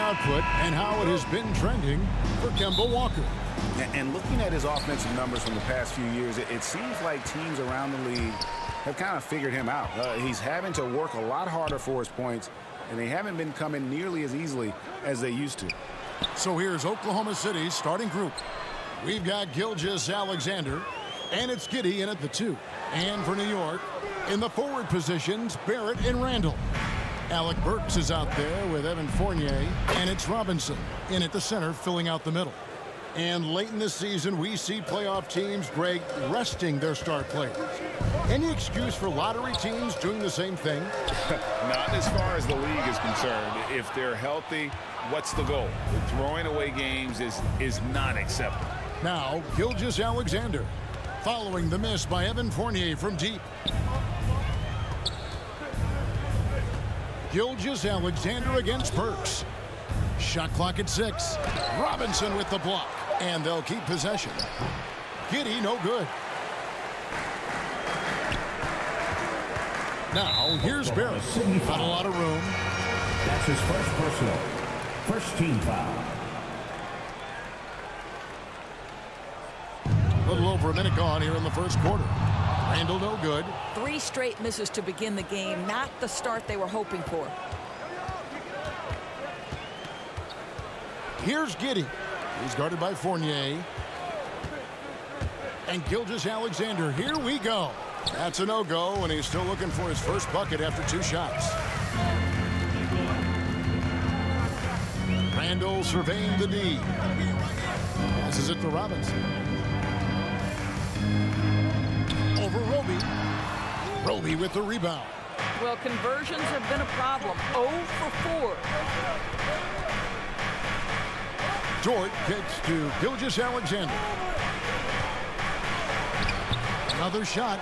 output and how it has been trending for Kemba Walker. And looking at his offensive numbers from the past few years, it seems like teams around the league have kind of figured him out. He's having to work a lot harder for his points, and they haven't been coming nearly as easily as they used to. So here's Oklahoma City's starting group. We've got Gilgeous-Alexander, and it's Giddey in at the 2. And for New York, in the forward positions, Barrett and Randall. Alec Burks is out there with Evan Fournier, and it's Robinson in at the center, filling out the middle. And late in the season, we see playoff teams, Greg, resting their star players. Any excuse for lottery teams doing the same thing? Not as far as the league is concerned. If they're healthy, what's the goal? Throwing away games is not acceptable. Now, Gilgeous-Alexander, following the miss by Evan Fournier from deep. Gilgeous-Alexander against Burks. Shot clock at 6. Robinson with the block, and they'll keep possession. Giddey, no good. Now, here's Barrett. Not a lot of room. That's his first personal. First team foul. A little over a minute gone here in the first quarter. Randall, no good. 3 straight misses to begin the game. Not the start they were hoping for. Here's Giddey. He's guarded by Fournier. And Gilgeous-Alexander, here we go. That's a no-go, and he's still looking for his first bucket after 2 shots. Randall surveying the D. Passes it to Robinson. Over Roby. Roby with the rebound. Well, conversions have been a problem. 0 for 4. Dort kicks to Gilgeous-Alexander. Another shot,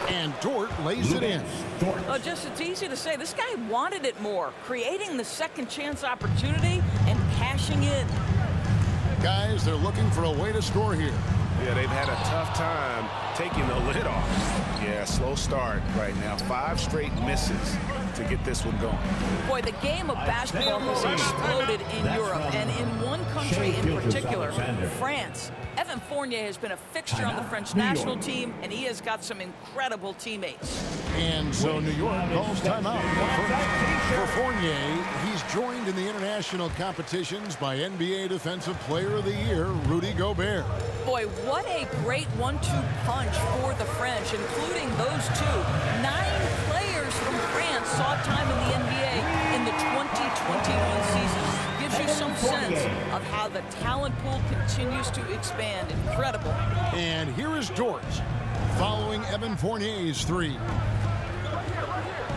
and Dort lays it in. It's easy to say. This guy wanted it more, creating the second chance opportunity and cashing in. Guys, they're looking for a way to score here. Yeah, they've had a tough time taking the lid off. Yeah, slow start right now. 5 straight misses to get this one going. Boy, the game of basketball has exploded in Europe, and in one country in particular, France. Evan Fournier has been a fixture on the French national team, and he has got some incredible teammates. And so New York calls timeout. For Fournier, he's joined in the international competitions by NBA Defensive Player of the Year, Rudy Gobert. Boy, what a great 1-2 punch for the French, including those 2. 9 players from France saw time in the NBA in the 2021 season. Gives you some sense of how the talent pool continues to expand. Incredible. And here is Dort following Evan Fournier's 3.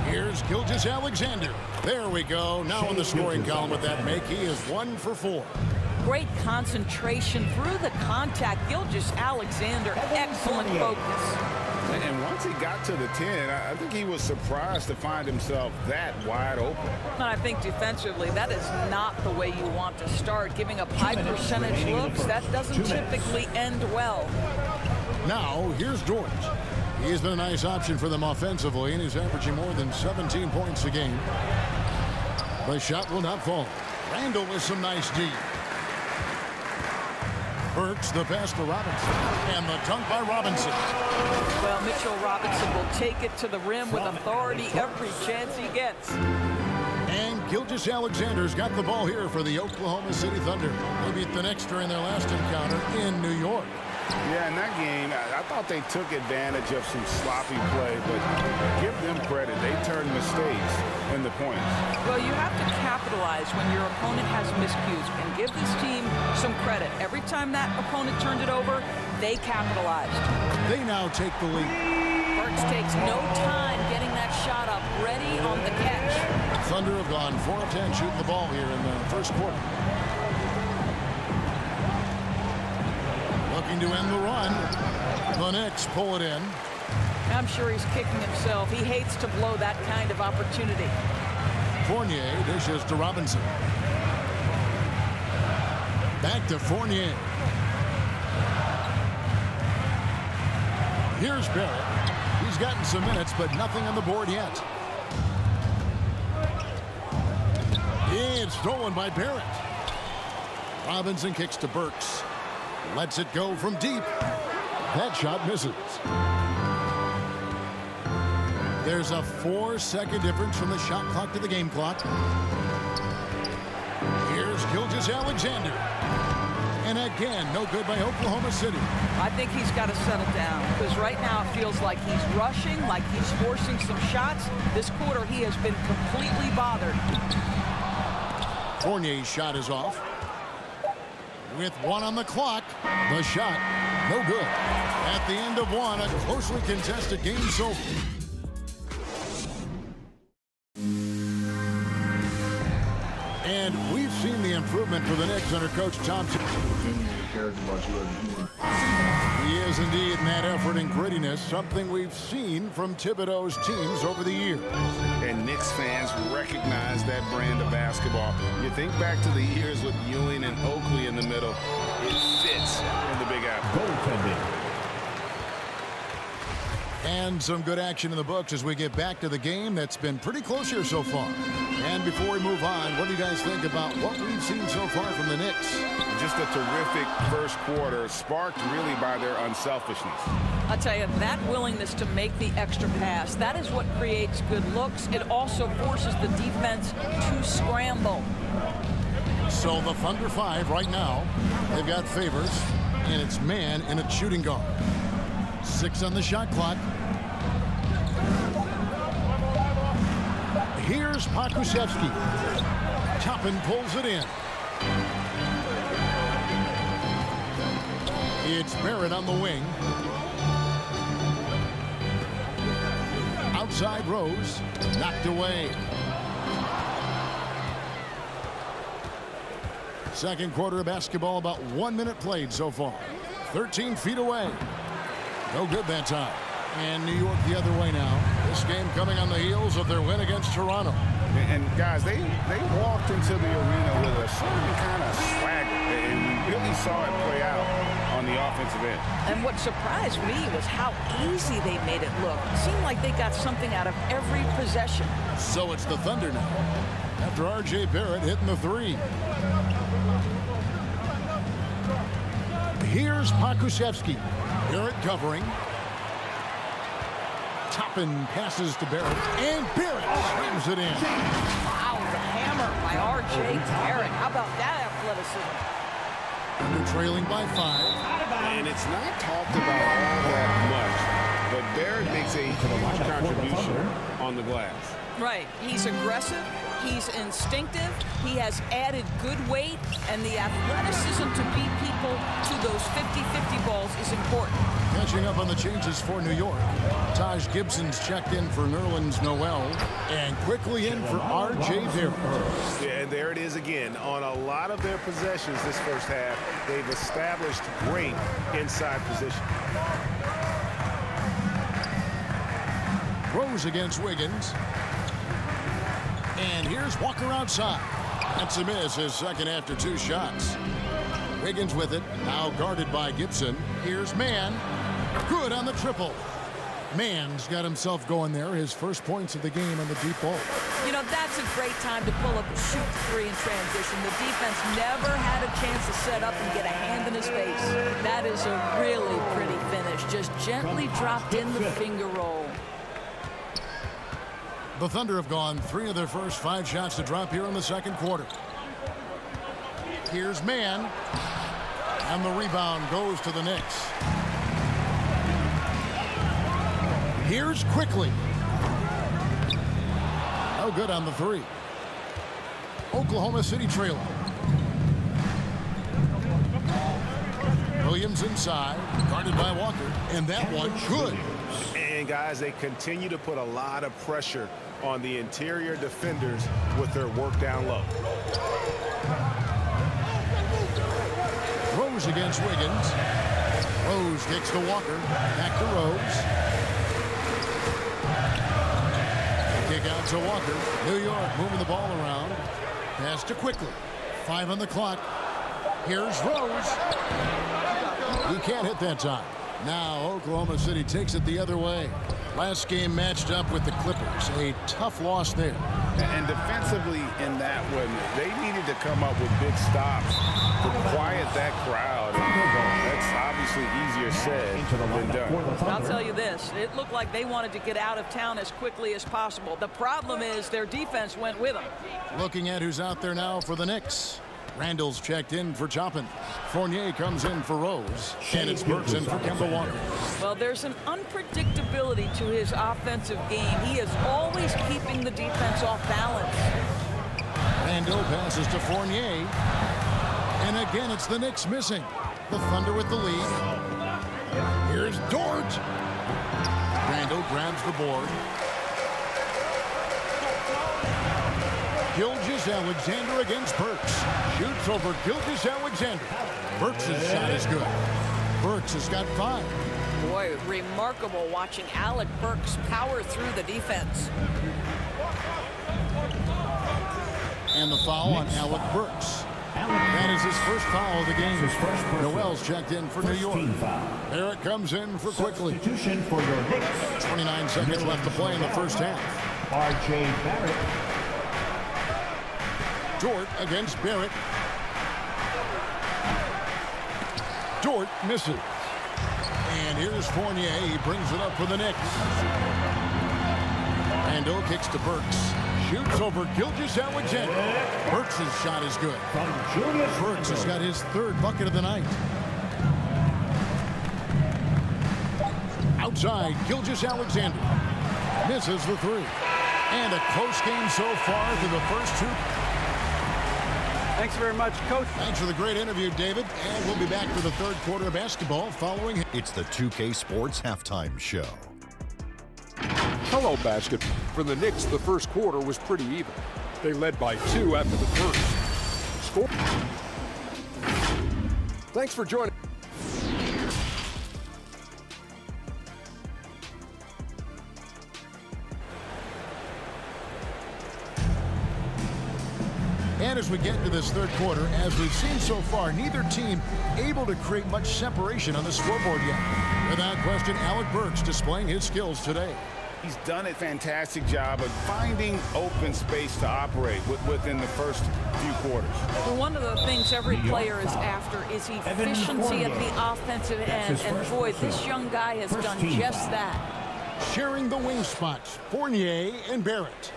Here's Gilgeous-Alexander. There we go. Now in the scoring column with that make. He is 1 for 4. Great concentration through the contact. Gilgeous-Alexander, excellent focus. And once he got to the 10, I think he was surprised to find himself that wide open. And I think defensively, that is not the way you want to start. Giving up high percentage looks, that doesn't typically end well. Now, here's Dort. He's been a nice option for them offensively, and he's averaging more than 17 points a game. The shot will not fall. Randall with some nice D. Burks the pass to Robinson, and the dunk by Robinson. Well, Mitchell Robinson will take it to the rim with authority every chance he gets. And Gilgeous-Alexander's got the ball here for the Oklahoma City Thunder. They beat the Knicks during their last encounter in New York. Yeah, in that game, I thought they took advantage of some sloppy play, but give them credit. They turned mistakes into points. Well, you have to capitalize when your opponent has miscues, and give this team some credit. Every time that opponent turned it over, they capitalized. They now take the lead. Burks takes no time getting that shot up, ready on the catch. Thunder have gone 4 of 10 shooting the ball here in the first quarter. Looking to end the run. The Knicks pull it in. I'm sure he's kicking himself. He hates to blow that kind of opportunity. Fournier dishes to Robinson. Back to Fournier. Here's Barrett. He's gotten some minutes, but nothing on the board yet. It's stolen by Barrett. Robinson kicks to Burks. Lets it go from deep. That shot misses. There's a 4-second difference from the shot clock to the game clock. Here's Gilgeous-Alexander. And again, no good by Oklahoma City. I think he's got to settle down because right now it feels like he's rushing, like he's forcing some shots. This quarter, he has been completely bothered. Fournier's shot is off. With 1 on the clock, the shot, no good. At the end of 1, a closely contested game so far. And we've seen the improvement for the Knicks under Coach Thompson. He is indeed in that effort and grittiness, something we've seen from Thibodeau's teams over the years. And Knicks fans recognize that brand of basketball. You think back to the years with Ewing and Oakley in the middle. It fits in the Big Apple. And some good action in the books as we get back to the game that's been pretty close here so far. And before we move on, what do you guys think about what we've seen so far from the Knicks? Just a terrific first quarter, sparked really by their unselfishness. I tell you, that willingness to make the extra pass, that is what creates good looks. It also forces the defense to scramble. So the Thunder 5 right now. They've got Favors, and it's man in a shooting guard. 6 on the shot clock. Here's Pokusevski. Toppin pulls it in. It's Barrett on the wing. Outside Rose. Knocked away. Second quarter of basketball, about 1 minute played so far. 13 feet away. No good that time. And New York the other way now. This game coming on the heels of their win against Toronto. And guys, they walked into the arena with a certain kind of swagger. And we really saw it play out on the offensive end. And what surprised me was how easy they made it look. It seemed like they got something out of every possession. So it's the Thunder now. After R.J. Barrett hitting the 3. Here's Pokusevski. Barrett covering. Toppin passes to Barrett. And Barrett slams it in. Wow, the hammer by R.J. Barrett. How about that athleticism? Thunder trailing by 5. And it's not talked about all that much, but Barrett makes a huge contribution on the glass. Right. He's aggressive. He's instinctive. He has added good weight, and the athleticism to beat people to those 50-50 balls is important. Catching up on the changes for New York. Taj Gibson's checked in for Nerlens Noel, and quickly in for R.J. Barrett. Yeah, and there it is again. On a lot of their possessions this first half, they've established great inside position. Rose against Wiggins. And here's Walker outside. That's a miss, his second after 2 shots. Wiggins with it, now guarded by Gibson. Here's Mann. Good on the triple. Mann's got himself going there, his first points of the game on the deep ball. You know, that's a great time to pull up and shoot the 3 in transition. The defense never had a chance to set up and get a hand in his face. That is a really pretty finish. Just gently dropped in the finger roll. The Thunder have gone 3 of their first 5 shots to drop here in the second quarter. Here's Mann. And the rebound goes to the Knicks. Here's Quickly. No good on the 3. Oklahoma City trailing. Williams inside, guarded by Walker. And that one good. And guys, they continue to put a lot of pressure on the interior defenders with their work down low. Rose against Wiggins. Rose kicks to Walker. Back to Rose. Kick out to Walker. New York moving the ball around. Pass to Quickly. 5 on the clock. Here's Rose. He can't hit that time. Now Oklahoma City takes it the other way. Last game matched up with the Clippers. A tough loss there. And defensively in that one, they needed to come up with big stops to quiet that crowd. And that's obviously easier said than done. I'll tell you this, it looked like they wanted to get out of town as quickly as possible. The problem is their defense went with them. Looking at who's out there now for the Knicks. Randall's checked in for Choppin. Fournier comes in for Rose. And it's Burks in for Kemba Walker. Well, there's an unpredictability to his offensive game. He is always keeping the defense off balance. Randall passes to Fournier. And again, it's the Knicks missing. The Thunder with the lead. Here's Dort. Randall grabs the board. Gilgeous-Alexander against Burks. Shoots over Gilgeous-Alexander. Burks' shot is good. Burks has got 5. Boy, remarkable watching Alec Burks power through the defense. And the foul on Alec Burks. That is his first foul of the game. Noel's checked in for New York. Barrett comes in for quickly. Substitution for your Knicks. 29 seconds left to play in the first half. R.J. Barrett. Dort against Barrett. Dort misses. And here's Fournier. He brings it up for the Knicks. Randall kicks to Burks. Shoots over Gilgeous-Alexander. Burks' shot is good. Burks has got his 3rd bucket of the night. Outside, Gilgeous-Alexander misses the 3. And a close game so far through the first 2. Thanks very much, Coach. Thanks for the great interview, David. And we'll be back for the 3rd quarter of basketball following. It's the 2K Sports Halftime Show. Hello, basketball. For the Knicks, the first quarter was pretty even. They led by 2 after the first. Score. Thanks for joining. And as we get into this 3rd quarter, as we've seen so far, neither team able to create much separation on the scoreboard yet. Without question, Alec Burks displaying his skills today. He's done a fantastic job of finding open space to operate within the first few quarters. Well, one of the things every player is after is efficiency at the offensive end. And boy, this young guy has done just that. Sharing the wing spots, Fournier and Barrett.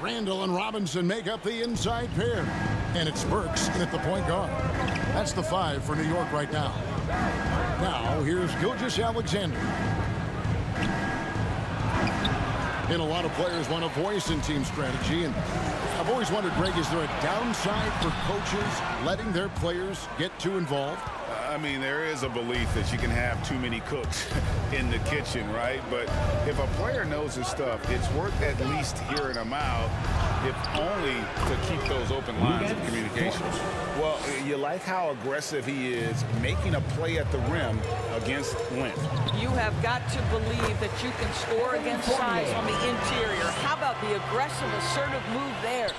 Randall and Robinson make up the inside pair. And it's Burks in at the point guard. That's the 5 for New York right now. Now, here's Gilgeous-Alexander. And a lot of players want a voice in team strategy. And I've always wondered, Greg, is there a downside for coaches letting their players get too involved? I mean, there is a belief that you can have too many cooks in the kitchen, right? But if a player knows his stuff, it's worth at least hearing him out, if only to keep those open lines of communication. Well, you like how aggressive he is making a play at the rim against length. You have got to believe that you can score against size on the interior. How about the aggressive, assertive move there?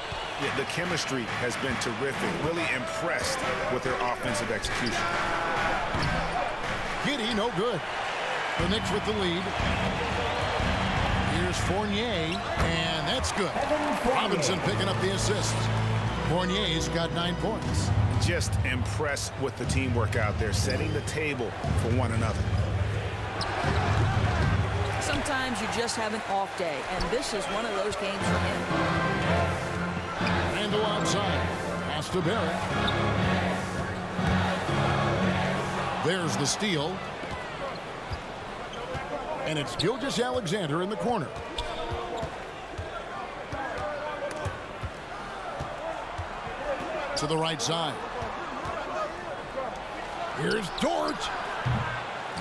Yeah, the chemistry has been terrific. Really impressed with their offensive execution. Giddey, no good. The Knicks with the lead. Here's Fournier, and that's good. Robinson picking up the assist. Fournier's got 9 points. Just impressed with the teamwork out there, setting the table for one another. Sometimes you just have an off day, and this is one of those games for him. Randall outside. Pass to Barrett. There's the steal. And it's Gilgeous-Alexander in the corner. To the right side. Here's Dort.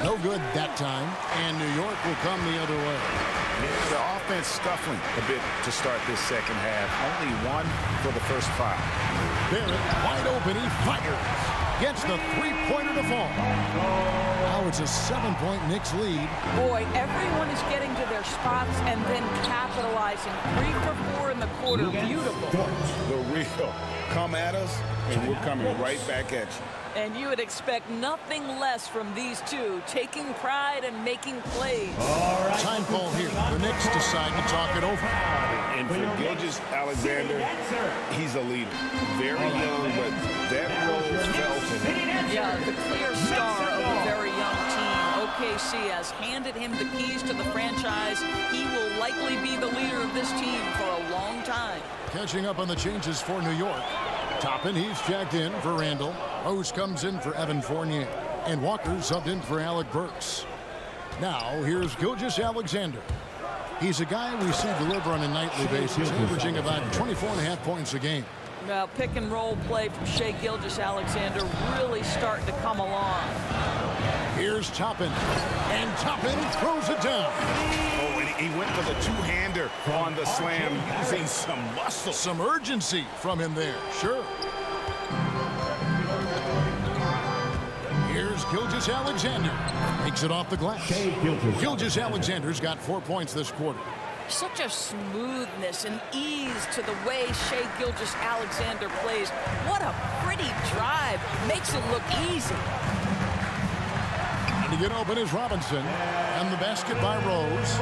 No good that time. And New York will come the other way. The offense scuffling a bit to start this second half. Only 1 for the first 5. Barrett wide open. He fires. Gets the 3-pointer to fall. Now it's a 7-point Knicks lead. Boy, everyone is getting to their spots and then capitalizing. 3 for 4 in the quarter. Beautiful. The real come at us, and we're coming right back at you. And you would expect nothing less from these two, taking pride and making plays. Time call here. The Knicks decide to talk it over. And for Gilgeous-Alexander, he's a leader. Very young, but that role fell to him. Yeah, the clear star of a very young team. OKC has handed him the keys to the franchise. He will likely be the leader of this team for a long time. Catching up on the changes for New York. Toppin, he's checked in for Randall. Rose comes in for Evan Fournier. And Walker subbed in for Alec Burks. Now, here's Gilgeous-Alexander. He's a guy we see deliver on a nightly basis, averaging about 24.5 points a game. Well, pick and roll play from Shai Gilgeous-Alexander really starting to come along. Here's Toppin. And Toppin throws it down. Oh, and he went for the two-hander on the slam, using some muscle. Some urgency from him there, sure. Here's Gilgeous-Alexander. Takes it off the glass. Gilgeous-Alexander's got 4 points this quarter. Such a smoothness and ease to the way Shai Gilgeous-Alexander plays. What a pretty drive. Makes it look easy. And to get open is Robinson. And the basket by Rose.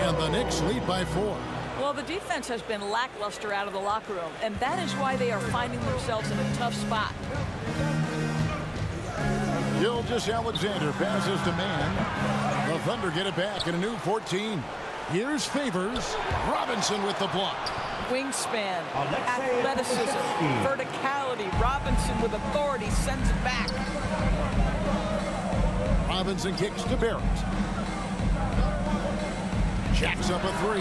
And the Knicks lead by 4. Well, the defense has been lackluster out of the locker room, and that is why they are finding themselves in a tough spot. Gilgeous-Alexander passes to man. The Thunder get it back in a new 14. Here's Favors. Robinson with the block. Wingspan, athleticism, verticality. Robinson with authority sends it back. Robinson kicks to Barrett. Jacks up a 3.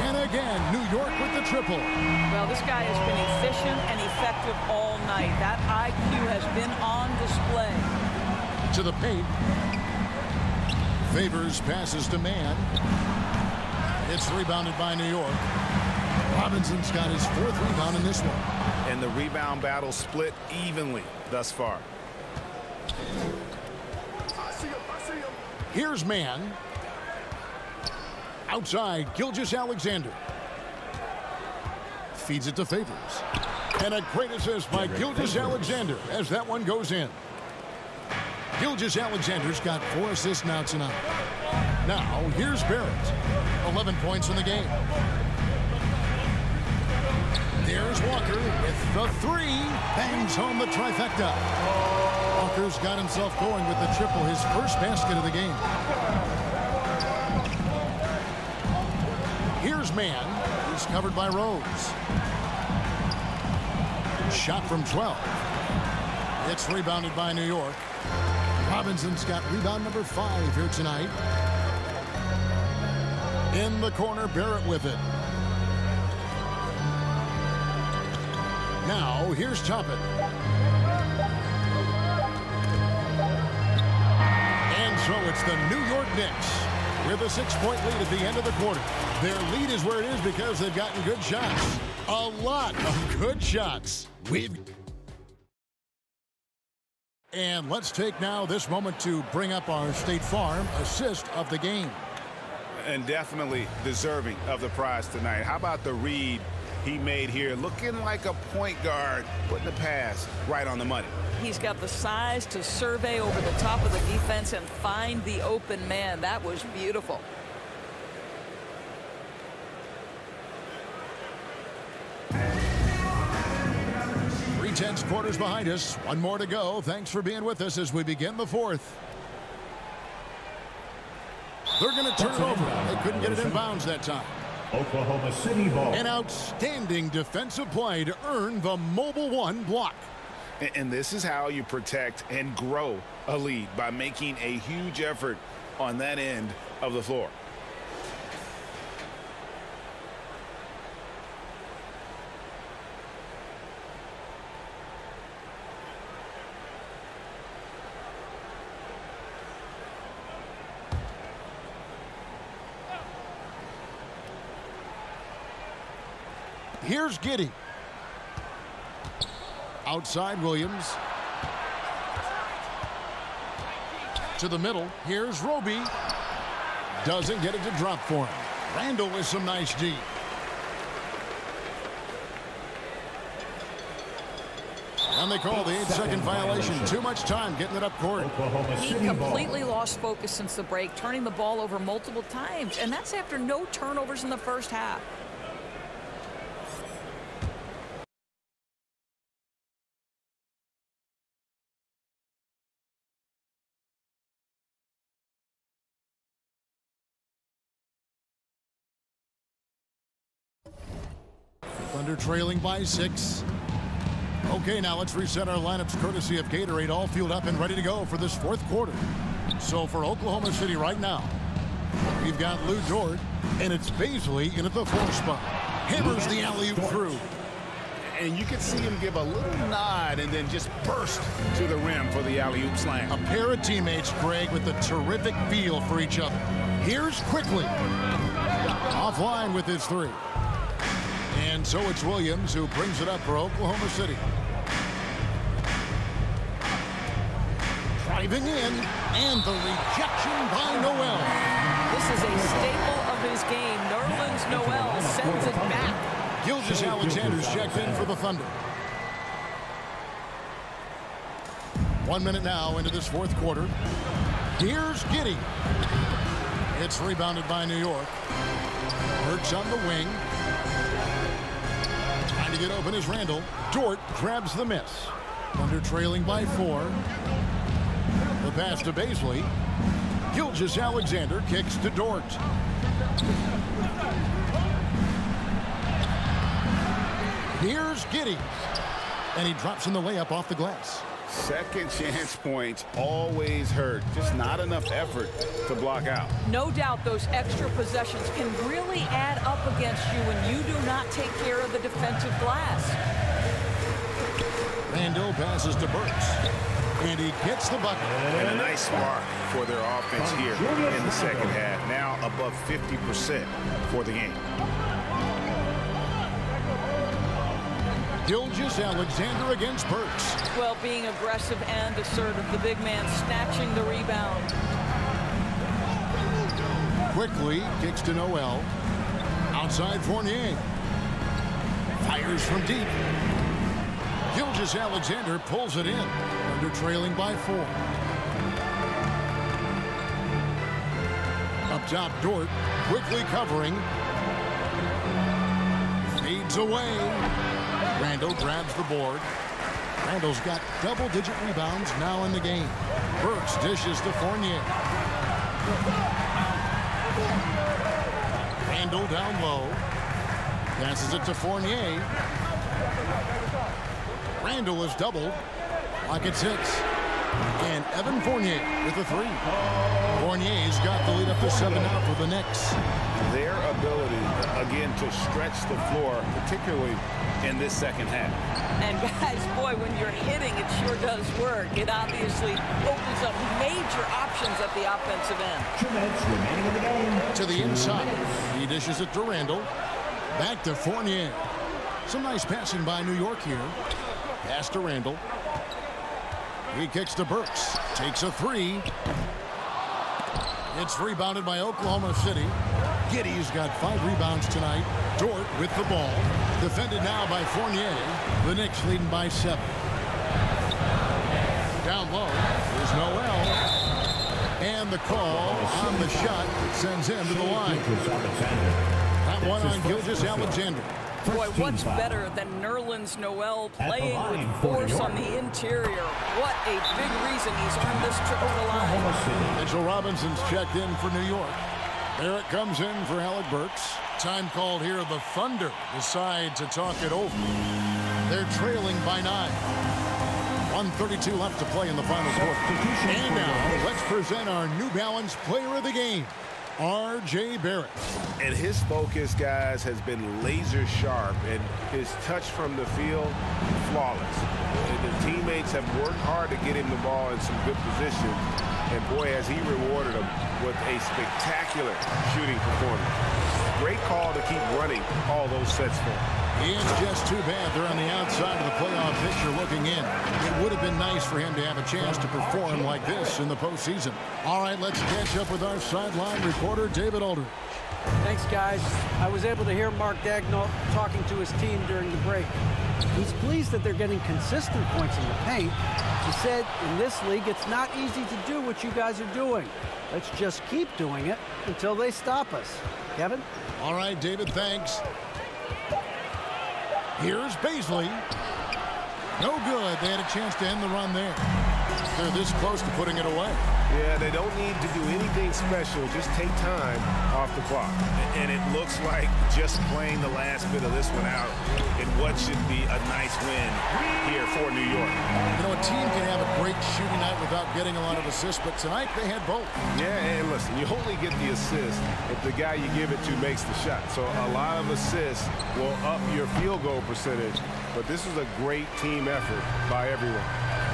And again, New York with the triple. Well, this guy has been efficient and effective all night. That IQ has been on display. To the paint. Favors passes to man. It's rebounded by New York. Robinson's got his 4th rebound in this one. And the rebound battle split evenly thus far. Here's man. Outside, Gilgeous-Alexander. Feeds it to Favors. And a great assist by Gilgeous-Alexander as that one goes in. Gilgeous-Alexander's got 4 assists now tonight. Now, here's Barrett. 11 points in the game. There's Walker with the 3. Bangs home the trifecta. Walker's got himself going with the triple, his first basket of the game. Here's man. He's covered by Rose. Shot from 12. It's rebounded by New York. Robinson's got rebound number 5 here tonight. In the corner, Barrett with it. Now, here's Toppin. And so it's the New York Knicks with a 6-point lead at the end of the quarter. Their lead is where it is because they've gotten good shots. A lot of good shots. And let's take now this moment to bring up our State Farm assist of the game. And definitely deserving of the prize tonight. How about the read he made here? Looking like a point guard, putting the pass right on the money. He's got the size to survey over the top of the defense and find the open man. That was beautiful. Tense quarters behind us. One more to go. Thanks for being with us as we begin the 4th. They're going to turn it over. They couldn't get it in bounds that time. Oklahoma City ball. An outstanding defensive play to earn the Mobile One block. And this is how you protect and grow a lead, by making a huge effort on that end of the floor. Here's Giddey. Outside Williams. To the middle. Here's Roby. Doesn't get it to drop for him. Randall with some nice D. And they call the 8-second violation. Too much time getting it up court. He completely lost focus since the break, turning the ball over multiple times. And that's after no turnovers in the first half. Thunder trailing by 6. Okay, now let's reset our lineups courtesy of Gatorade, all fueled up and ready to go for this fourth quarter. So for Oklahoma City right now, we've got Lou Dort, and it's Baisley in at the 4 spot. Hammers the alley-oop through. And you can see him give a little nod and then just burst to the rim for the alley-oop slam. A pair of teammates, Greg, with a terrific feel for each other. Here's Quickly. Offline with his 3. And so it's Williams who brings it up for Oklahoma City. Driving in, and the rejection by Noel. This is a staple of his game. Nerlens Noel sends it back. Gilgeous-Alexander's checked in for the Thunder. 1 minute now into this fourth quarter. Here's Giddey. It's rebounded by New York. Hurts on the wing. Trying to get open is Randall. Dort grabs the miss. Thunder trailing by 4. The pass to Baisley. Gilgeous-Alexander kicks to Dort. Here's Giddey. And he drops in the layup off the glass. Second chance points always hurt. Just not enough effort to block out. No doubt those extra possessions can really add up against you when you do not take care of the defensive glass. Randall passes to Burks. And he gets the bucket. And a nice spark for their offense here in the second half. Now above 50% for the game. Gilgeous-Alexander against Burks. Well, being aggressive and assertive, the big man snatching the rebound. Quickly kicks to Noel. Outside Fournier. Fires from deep. Gilgeous-Alexander pulls it in. Under trailing by 4. Up top, Dort quickly covering. Fades away. Randall grabs the board. Randall's got double-digit rebounds now in the game. Burks dishes to Fournier. Randall down low. Passes it to Fournier. Randall is doubled. Rockets hits. And Evan Fournier with a 3. Fournier's got the lead up to 7 now for the Knicks. Their ability, again, to stretch the floor, particularly in this second half. And guys, boy, when you're hitting, it sure does work. It obviously opens up major options at the offensive end. 2 minutes remaining in the game. To the inside. He dishes it to Randall. Back to Fournier. Some nice passing by New York here. Pass to Randall. He kicks to Burks. Takes a 3. It's rebounded by Oklahoma City. Giddey's got 5 rebounds tonight. Dort with the ball. Defended now by Fournier. The Knicks leading by 7. Down low is Noel. And the call on the shot sends him to the line. That one on Gilgeous-Alexander. Boy, what's better than Nerlens Noel playing with force on the interior? What a big reason he's earned this trip to the line. Mitchell Robinson's checked in for New York. Barrett comes in for Alec Burks. Time called here. The Thunder decide to talk it over. They're trailing by 9. 1:32 left to play in the final quarter. And now, let's present our New Balance Player of the Game, R.J. Barrett. And his focus, guys, has been laser sharp, and his touch from the field, flawless. And the teammates have worked hard to get him the ball in some good position. And boy, has he rewarded them with a spectacular shooting performance. Great call to keep running all those sets for him. It's just too bad they're on the outside of the playoff picture looking in. It would have been nice for him to have a chance to perform like this in the postseason. All right, let's catch up with our sideline reporter, David Aldridge. Thanks, guys. I was able to hear Mark Daigneault talking to his team during the break. He's pleased that they're getting consistent points in the paint. He said, in this league, it's not easy to do what you guys are doing. Let's just keep doing it until they stop us. Kevin? All right, David, thanks. Here's Baisley. No good. They had a chance to end the run there. They're this close to putting it away. Yeah, they don't need to do anything special. Just take time off the clock. And it looks like just playing the last bit of this one out in what should be a nice win here for New York. You know, a team can have a great shooting night without getting a lot of assists, but tonight they had both. Yeah, and listen, you only get the assist if the guy you give it to makes the shot. So a lot of assists will up your field goal percentage, but this is a great team effort by everyone.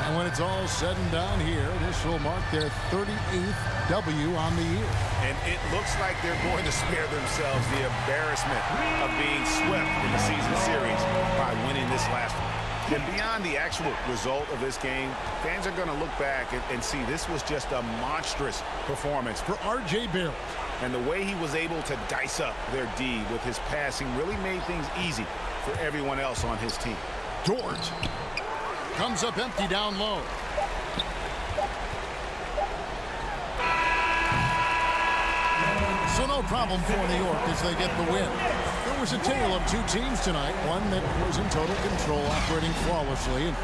And when it's all said and done here, this will mark their 38th W on the year. And it looks like they're going to spare themselves the embarrassment of being swept in the season series by winning this last one. And beyond the actual result of this game, fans are going to look back and see this was just a monstrous performance For R.J. Barrett. And the way he was able to dice up their D with his passing really made things easy for everyone else on his team. George comes up empty down low. So no problem for New York as they get the win. There was a tale of two teams tonight, one that was in total control, operating flawlessly, and